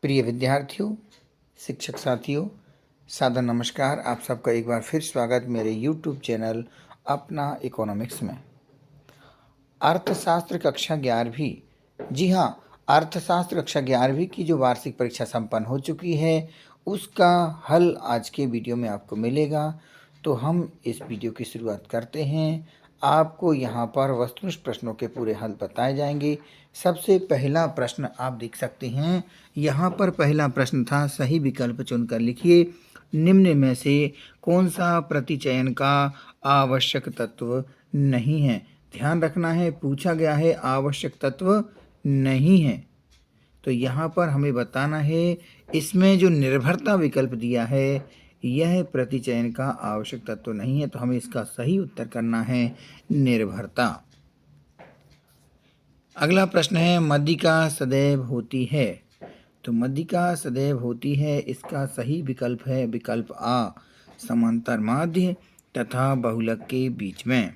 प्रिय विद्यार्थियों, शिक्षक साथियों, सादर नमस्कार। आप सबका एक बार फिर स्वागत मेरे YouTube चैनल अपना इकोनॉमिक्स में। अर्थशास्त्र कक्षा 11वीं, जी हाँ, अर्थशास्त्र कक्षा 11वीं की जो वार्षिक परीक्षा संपन्न हो चुकी है उसका हल आज के वीडियो में आपको मिलेगा। तो हम इस वीडियो की शुरुआत करते हैं। आपको यहाँ पर वस्तुनिष्ठ प्रश्नों के पूरे हल बताए जाएंगे। सबसे पहला प्रश्न आप देख सकते हैं, यहाँ पर पहला प्रश्न था, सही विकल्प चुनकर लिखिए। निम्न में से कौन सा प्रतिचयन का आवश्यक तत्व नहीं है? ध्यान रखना है, पूछा गया है आवश्यक तत्व नहीं है, तो यहाँ पर हमें बताना है इसमें जो निर्भरता विकल्प दिया है यह प्रतिचयन का आवश्यक तत्व नहीं है, तो हमें इसका सही उत्तर करना है निर्भरता। अगला प्रश्न है, मध्यिका सदैव होती है, तो मध्यिका सदैव होती है, इसका सही विकल्प है विकल्प आ, समांतर माध्य तथा बहुलक के बीच में।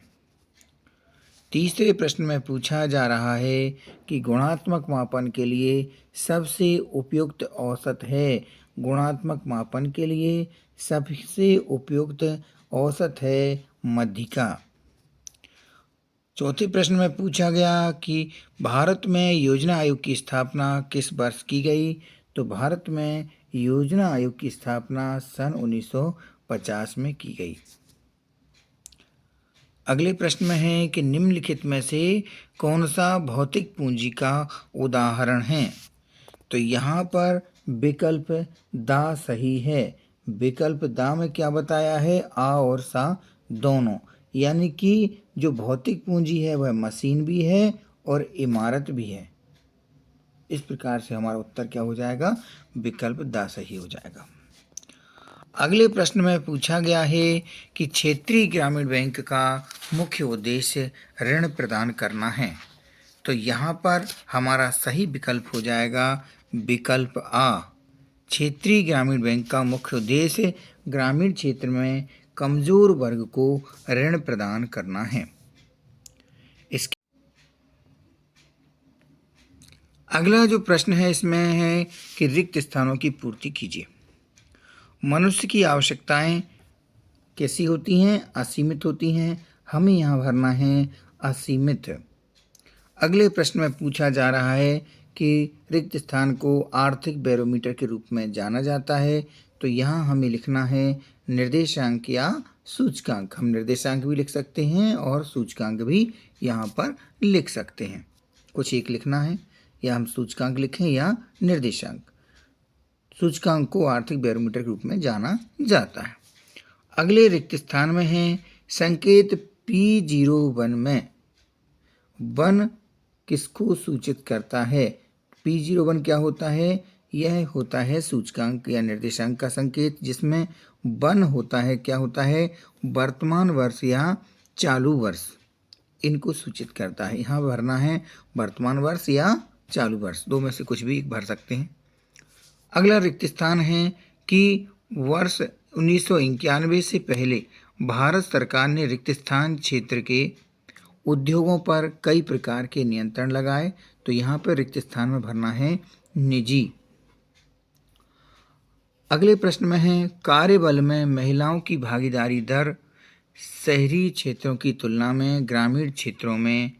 तीसरे प्रश्न में पूछा जा रहा है कि गुणात्मक मापन के लिए सबसे उपयुक्त औसत है। गुणात्मक मापन के लिए सबसे उपयुक्त औसत है मध्यिका। चौथे प्रश्न में पूछा गया कि भारत में योजना आयोग की स्थापना किस वर्ष की गई, तो भारत में योजना आयोग की स्थापना सन 1950 में की गई। अगले प्रश्न में है कि निम्नलिखित में से कौन सा भौतिक पूंजी का उदाहरण है, तो यहाँ पर विकल्प दा सही है। विकल्प दा में क्या बताया है, आ और सा दोनों, यानी कि जो भौतिक पूंजी है वह मशीन भी है और इमारत भी है। इस प्रकार से हमारा उत्तर क्या हो जाएगा, विकल्प दा सही हो जाएगा। अगले प्रश्न में पूछा गया है कि क्षेत्रीय ग्रामीण बैंक का मुख्य उद्देश्य ऋण प्रदान करना है, तो यहाँ पर हमारा सही विकल्प हो जाएगा विकल्प आ। क्षेत्रीय ग्रामीण बैंक का मुख्य उद्देश्य ग्रामीण क्षेत्र में कमजोर वर्ग को ऋण प्रदान करना है। इसके अगला जो प्रश्न है इसमें है कि रिक्त स्थानों की पूर्ति कीजिए। मनुष्य की आवश्यकताएं कैसी होती हैं, असीमित होती हैं, हमें यहाँ भरना है असीमित। अगले प्रश्न में पूछा जा रहा है कि रिक्त स्थान को आर्थिक बैरोमीटर के रूप में जाना जाता है, तो यहाँ हमें लिखना है निर्देशांक या सूचकांक। हम निर्देशांक भी लिख सकते हैं और सूचकांक भी यहाँ पर लिख सकते हैं, कुछ एक लिखना है, या हम सूचकांक लिखें या निर्देशांक। सूचकांक को आर्थिक बैरोमीटर के रूप में जाना जाता है। अगले रिक्त स्थान में है संकेत P01 में वन किसको सूचित करता है। P01 क्या होता है, यह होता है सूचकांक या निर्देशांक का संकेत, जिसमें वन होता है, क्या होता है, वर्तमान वर्ष या चालू वर्ष, इनको सूचित करता है। यहाँ भरना है वर्तमान वर्ष या चालू वर्ष, दो में से कुछ भी भर सकते हैं। अगला रिक्त स्थान है कि वर्ष 1991 से पहले भारत सरकार ने रिक्त स्थान क्षेत्र के उद्योगों पर कई प्रकार के नियंत्रण लगाए, तो यहाँ पर रिक्त स्थान में भरना है निजी। अगले प्रश्न में है कार्यबल में महिलाओं की भागीदारी दर शहरी क्षेत्रों की तुलना में ग्रामीण क्षेत्रों में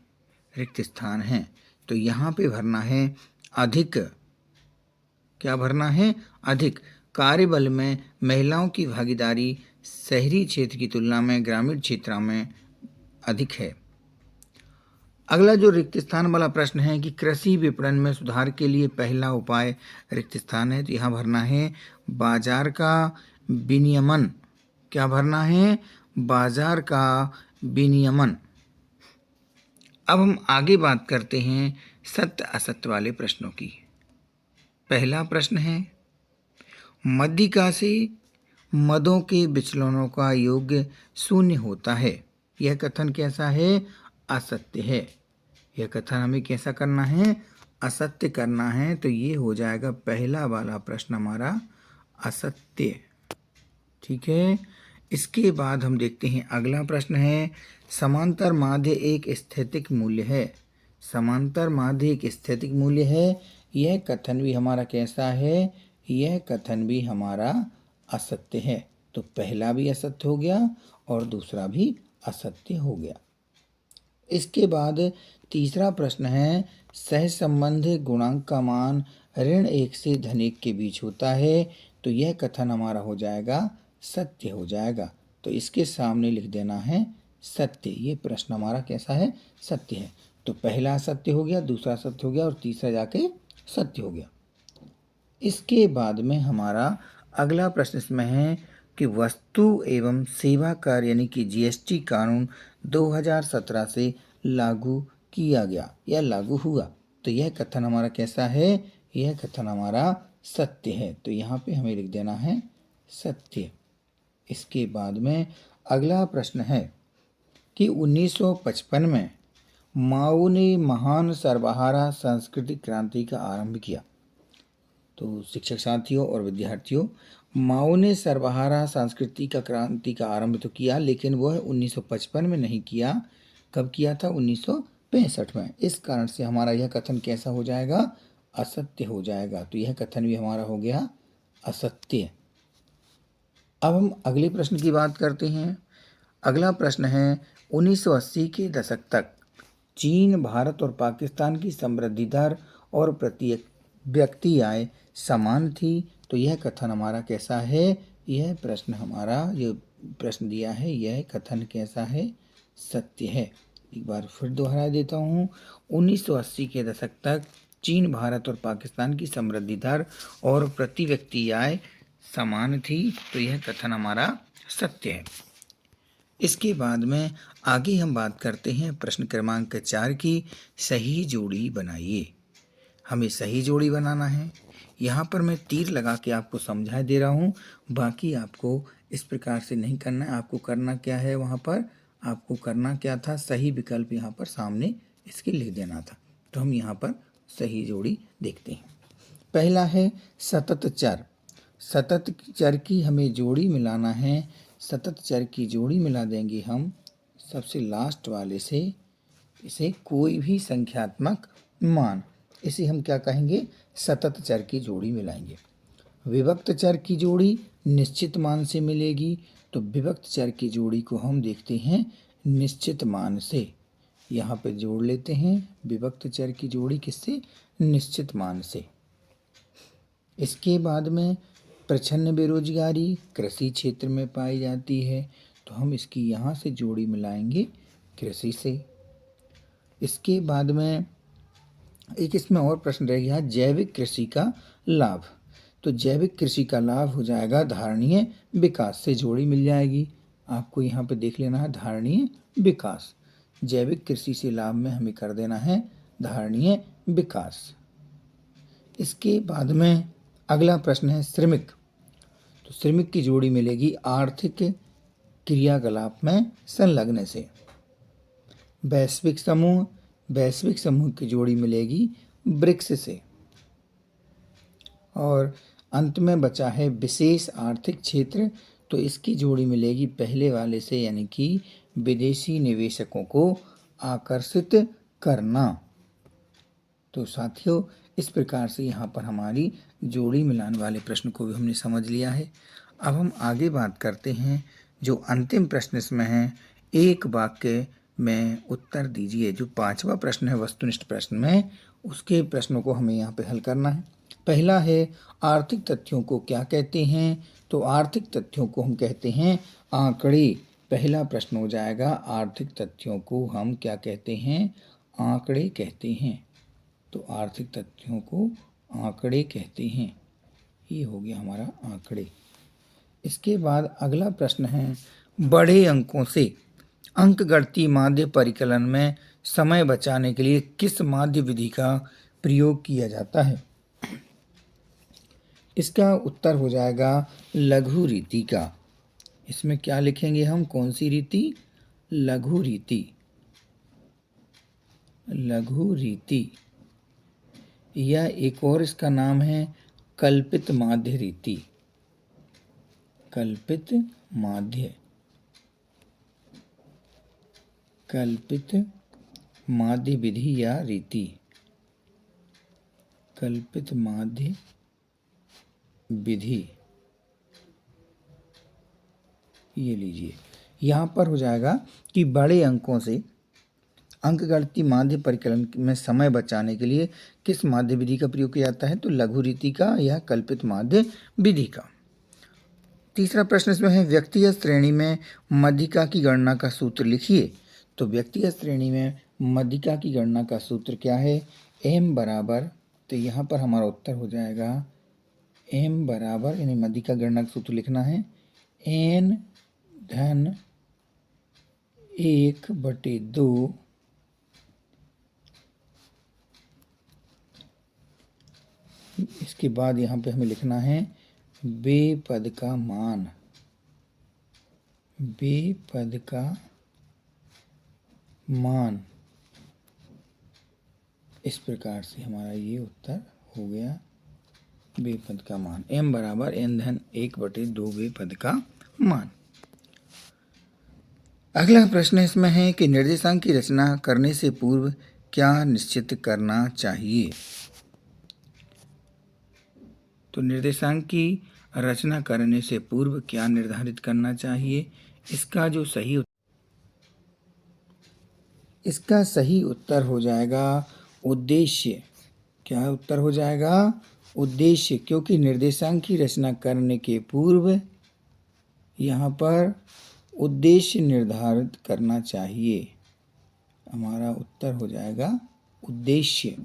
रिक्त स्थान है, तो यहाँ पे भरना है अधिक। क्या भरना है, अधिक। कार्यबल में महिलाओं की भागीदारी शहरी क्षेत्र की तुलना में ग्रामीण क्षेत्रों में अधिक है। अगला जो रिक्त स्थान वाला प्रश्न है कि कृषि विपणन में सुधार के लिए पहला उपाय रिक्त स्थान है, तो यहाँ भरना है बाजार का विनियमन। क्या भरना है, बाजार का विनियमन। अब हम आगे बात करते हैं सत्य असत्य वाले प्रश्नों की। पहला प्रश्न है, मध्यिका से मदों के विचलनों का योग शून्य होता है, यह कथन कैसा है, असत्य है। यह कथन हमें कैसा करना है, असत्य करना है, तो ये हो जाएगा पहला वाला प्रश्न हमारा असत्य। ठीक है। इसके बाद हम देखते हैं अगला प्रश्न है, समांतर माध्य एक स्थैतिक मूल्य है। समांतर माध्य एक स्थैतिक मूल्य है, यह कथन भी हमारा कैसा है, यह कथन भी हमारा असत्य है। तो पहला भी असत्य हो गया और दूसरा भी असत्य हो गया। इसके बाद तीसरा प्रश्न है, सहसंबंध गुणांक का मान ऋण 1 से धन 1 के बीच होता है। तो यह कथन हमारा हो जाएगा सत्य हो जाएगा। तो इसके सामने लिख देना है सत्य। ये प्रश्न हमारा कैसा है, सत्य है। तो पहला सत्य हो गया, दूसरा सत्य हो गया और तीसरा जाके सत्य हो गया। इसके बाद में हमारा अगला प्रश्न इसमें है कि वस्तु एवं सेवा कर यानी कि जीएसटी कानून 2017 से लागू किया गया या लागू हुआ। तो यह कथन हमारा कैसा है, यह कथन हमारा सत्य है। तो यहाँ पे हमें लिख देना है सत्य। इसके बाद में अगला प्रश्न है कि 1955 में माओ ने महान सर्वहारा सांस्कृतिक क्रांति का आरंभ किया। तो शिक्षक साथियों और विद्यार्थियों, माओ ने सर्वहारा संस्कृति का क्रांति का आरंभ तो किया, लेकिन वह 1955 में नहीं किया। कब किया था, 1965 में। इस कारण से हमारा यह कथन कैसा हो जाएगा, असत्य हो जाएगा। तो यह कथन भी हमारा हो गया असत्य। अब हम अगले प्रश्न की बात करते हैं। अगला प्रश्न है, 1980 के दशक तक चीन, भारत और पाकिस्तान की समृद्धि दर और प्रति व्यक्ति आय समान थी। तो यह कथन हमारा कैसा है, यह प्रश्न हमारा जो प्रश्न दिया है यह कथन कैसा है, सत्य है। एक बार फिर दोहरा देता हूँ, 1980 के दशक तक चीन, भारत और पाकिस्तान की समृद्धि दर और प्रति व्यक्ति आय समान थी। तो यह कथन हमारा सत्य है। इसके बाद में आगे हम बात करते हैं प्रश्न क्रमांक 4 की, सही जोड़ी बनाइए। हमें सही जोड़ी बनाना है। यहाँ पर मैं तीर लगा के आपको समझा दे रहा हूँ, बाकी आपको इस प्रकार से नहीं करना है। आपको करना क्या है, वहाँ पर आपको करना क्या था, सही विकल्प यहाँ पर सामने इसके लिख देना था। तो हम यहाँ पर सही जोड़ी देखते हैं। पहला है सतत चर। सतत चर की हमें जोड़ी मिलाना है। सतत चर की जोड़ी मिला देंगे हम सबसे लास्ट वाले से, इसे कोई भी संख्यात्मक मान, इसे हम क्या कहेंगे, सतत चर की जोड़ी मिलाएंगे। विभक्त चर की जोड़ी निश्चित मान से मिलेगी। तो विभक्त चर की जोड़ी को हम देखते हैं निश्चित मान से। यहाँ पे जोड़ लेते हैं विभक्त चर की जोड़ी किससे, निश्चित मान से। इसके बाद में प्रच्छन्न बेरोजगारी कृषि क्षेत्र में पाई जाती है। तो हम इसकी यहाँ से जोड़ी मिलाएंगे कृषि से। इसके बाद में एक इसमें और प्रश्न रह गया, जैविक कृषि का लाभ। तो जैविक कृषि का लाभ हो जाएगा धारणीय विकास से, जोड़ी मिल जाएगी। आपको यहाँ पे देख लेना है धारणीय विकास। जैविक कृषि से लाभ में हमें कर देना है धारणीय विकास। इसके बाद में अगला प्रश्न है श्रमिक। तो श्रमिक की जोड़ी मिलेगी आर्थिक क्रियाकलाप में संलग्न से। वैश्विक समूह, वैश्विक समूह की जोड़ी मिलेगी ब्रिक्स से। और अंत में बचा है विशेष आर्थिक क्षेत्र। तो इसकी जोड़ी मिलेगी पहले वाले से, यानी कि विदेशी निवेशकों को आकर्षित करना। तो साथियों, इस प्रकार से यहाँ पर हमारी जोड़ी मिलान वाले प्रश्न को भी हमने समझ लिया है। अब हम आगे बात करते हैं जो अंतिम प्रश्न इसमें है, एक वाक्य में उत्तर दीजिए। जो 5वां प्रश्न है वस्तुनिष्ठ प्रश्न में, उसके प्रश्नों को हमें यहाँ पे हल करना है। पहला है आर्थिक तथ्यों को क्या कहते हैं। तो आर्थिक तथ्यों को हम कहते हैं आंकड़े। पहला प्रश्न हो जाएगा, आर्थिक तथ्यों को हम क्या कहते हैं, आंकड़े कहते हैं। तो आर्थिक तथ्यों को आंकड़े कहते हैं। ये हो गया हमारा आंकड़े। इसके बाद अगला प्रश्न है, बड़े अंकों से अंक गणती माध्य परिकलन में समय बचाने के लिए किस माध्य विधि का प्रयोग किया जाता है। इसका उत्तर हो जाएगा लघु रीति का। इसमें क्या लिखेंगे हम, कौन सी रीति, लघु रीति। लघु रीति या एक और इसका नाम है कल्पित माध्य रीति। कल्पित माध्य, कल्पित माध्य विधि या रीति। कल्पित माध्य विधि। ये लीजिए, यहाँ पर हो जाएगा कि बड़े अंकों से अंकगणितीय माध्य परिकलन में समय बचाने के लिए किस माध्य विधि का प्रयोग किया जाता है? तो लघु रीति का या कल्पित माध्य विधि का। तीसरा प्रश्न इसमें है, व्यक्तिगत श्रेणी में मध्यिका की गणना का सूत्र लिखिए। तो व्यक्तिगत श्रेणी में मध्यिका की गणना का सूत्र क्या है? m बराबर, तो यहाँ पर हमारा उत्तर हो जाएगा m बराबर, यानी मध्यिका गणना का सूत्र लिखना है n धन 1/2 इसके बाद यहाँ पे हमें लिखना है बे पद का मान, बे पद का मान। इस प्रकार से हमारा ये उत्तर हो गया, बे पद का मान। m बराबर n धन 1/2 बे पद का मान। अगला प्रश्न इसमें है कि निर्देशांक की रचना करने से पूर्व क्या निश्चित करना चाहिए? तो निर्देशांक की रचना करने से पूर्व क्या निर्धारित करना चाहिए? इसका सही उत्तर हो जाएगा उद्देश्य। क्या उत्तर हो जाएगा? उद्देश्य, क्योंकि निर्देशांक की रचना करने के पूर्व यहाँ पर उद्देश्य निर्धारित करना चाहिए। हमारा उत्तर हो जाएगा उद्देश्य।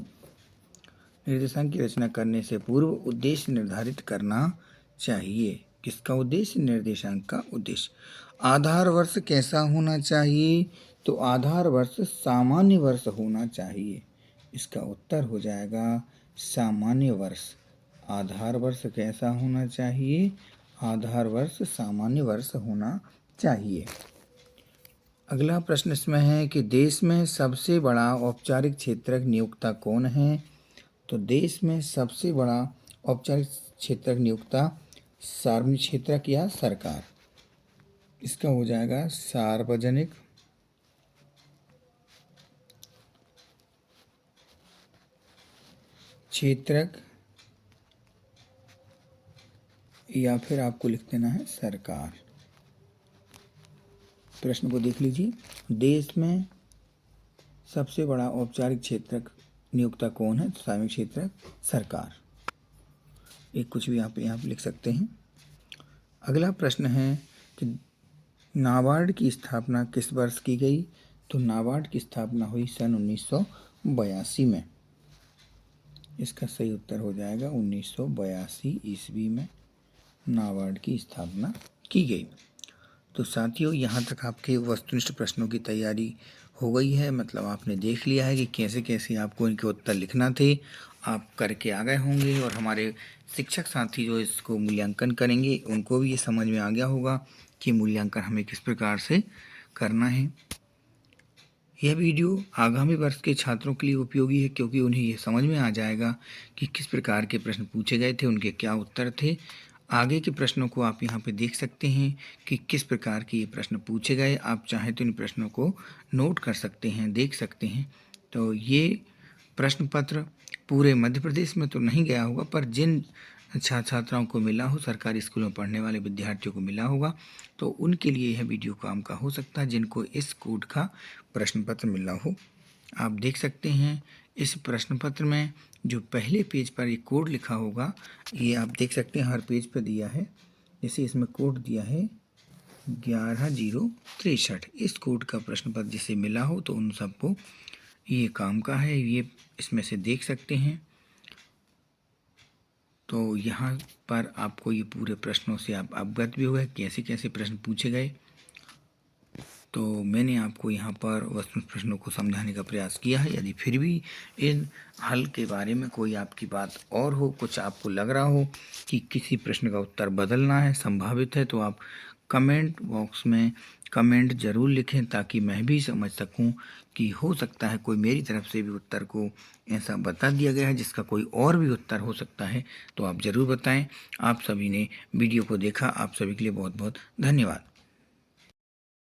निर्देशांक की रचना करने से पूर्व उद्देश्य निर्धारित करना चाहिए। किसका उद्देश्य? निर्देशांक का उद्देश्य। आधार वर्ष कैसा होना चाहिए? तो आधार वर्ष सामान्य वर्ष होना चाहिए। इसका उत्तर हो जाएगा सामान्य वर्ष। आधार वर्ष कैसा होना चाहिए? आधार वर्ष सामान्य वर्ष होना चाहिए। अगला प्रश्न इसमें है कि देश में सबसे बड़ा औपचारिक क्षेत्रक नियोक्ता कौन है? तो देश में सबसे बड़ा औपचारिक क्षेत्रक नियोक्ता सार्वजनिक क्षेत्रक या सरकार। इसका हो जाएगा सार्वजनिक क्षेत्रक, या फिर आपको लिख देना है सरकार। प्रश्न को देख लीजिए, देश में सबसे बड़ा औपचारिक क्षेत्रक नियोक्ता कौन है? तो सार्वजनिक क्षेत्रक सरकार। एक कुछ भी आप यहाँ पे लिख सकते हैं। अगला प्रश्न है कि नाबार्ड की स्थापना किस वर्ष की गई? तो नाबार्ड की स्थापना हुई सन 1982 में। इसका सही उत्तर हो जाएगा 1982 ईस्वी में नाबार्ड की स्थापना की गई। तो साथियों, यहाँ तक आपके वस्तुनिष्ठ प्रश्नों की तैयारी हो गई है। मतलब आपने देख लिया है कि कैसे कैसे आपको इनके उत्तर लिखना थे, आप करके आ गए होंगे। और हमारे शिक्षक साथी जो इसको मूल्यांकन करेंगे उनको भी ये समझ में आ गया होगा कि मूल्यांकन हमें किस प्रकार से करना है। यह वीडियो आगामी वर्ष के छात्रों के लिए उपयोगी है, क्योंकि उन्हें यह समझ में आ जाएगा कि किस प्रकार के प्रश्न पूछे गए थे, उनके क्या उत्तर थे। आगे के प्रश्नों को आप यहाँ पे देख सकते हैं कि किस प्रकार के ये प्रश्न पूछे गए। आप चाहें तो इन प्रश्नों को नोट कर सकते हैं, देख सकते हैं। तो ये प्रश्न पत्र पूरे मध्य प्रदेश में तो नहीं गया होगा, पर जिन छात्राओं को मिला हो, सरकारी स्कूलों में पढ़ने वाले विद्यार्थियों को मिला होगा, तो उनके लिए यह वीडियो काम का हो सकता है, जिनको इस कोड का प्रश्न पत्र मिला हो। आप देख सकते हैं इस प्रश्न पत्र में जो पहले पेज पर ये कोड लिखा होगा, ये आप देख सकते हैं हर पेज पर दिया है। जैसे इसमें कोड दिया है 11063। इस कोड का प्रश्न पत्र जिसे मिला हो तो उन सबको ये काम का है। ये इसमें से देख सकते हैं। तो यहाँ पर आपको ये पूरे प्रश्नों से आप अवगत भी हुए कैसे कैसे प्रश्न पूछे गए। तो मैंने आपको यहाँ पर वस्तु प्रश्नों को समझाने का प्रयास किया है। यदि फिर भी इन हल के बारे में कोई आपकी बात और हो, कुछ आपको लग रहा हो कि किसी प्रश्न का उत्तर बदलना है, संभावित है, तो आप कमेंट बॉक्स में कमेंट ज़रूर लिखें, ताकि मैं भी समझ सकूं कि हो सकता है कोई मेरी तरफ से भी उत्तर को ऐसा बता दिया गया है जिसका कोई और भी उत्तर हो सकता है। तो आप ज़रूर बताएं। आप सभी ने वीडियो को देखा, आप सभी के लिए बहुत बहुत धन्यवाद।